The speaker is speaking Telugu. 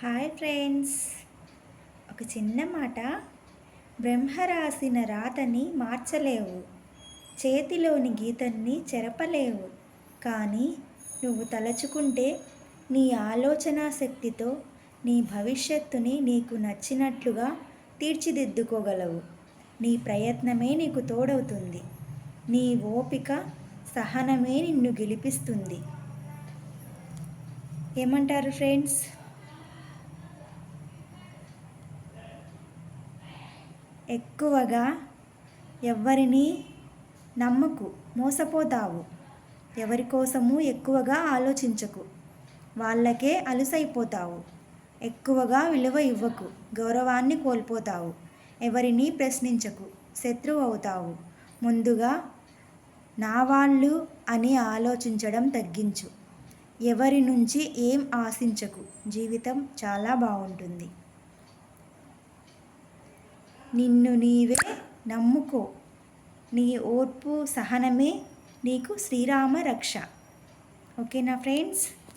Hi friends. ఒక చిన్న మాట. బ్రహ్మ రాసిన రాతని మార్చలేవు, చేతిలోని గీతన్ని చెరపలేవు. కానీ నువ్వు తలచుకుంటే నీ ఆలోచనా శక్తితో నీ భవిష్యత్తుని నీకు నచ్చినట్లుగా తీర్చిదిద్దుకోగలవు. నీ ప్రయత్నమే నీకు తోడవుతుంది. నీ ఓపిక, సహనమే నిన్ను గెలిపిస్తుంది. ఏమంటారు ఫ్రెండ్స్? ఎక్కువగా ఎవరిని నమ్మకు, మోసపోతావు. ఎవరి కోసము ఎక్కువగా ఆలోచించకు, వాళ్ళకే అలుసైపోతావు. ఎక్కువగా విలువ ఇవ్వకు, గౌరవాన్ని కోల్పోతావు. ఎవరిని ప్రశ్నించకు, శత్రువు అవుతావు. ముందుగా నా వాళ్ళు అని ఆలోచించడం తగ్గించు. ఎవరి నుంచి ఏం ఆశించకు, జీవితం చాలా బాగుంటుంది. నిన్ను నీవే నమ్ముకో. నీ ఓర్పు, సహనమే నీకు శ్రీరామ రక్ష. ఓకేనా ఫ్రెండ్స్?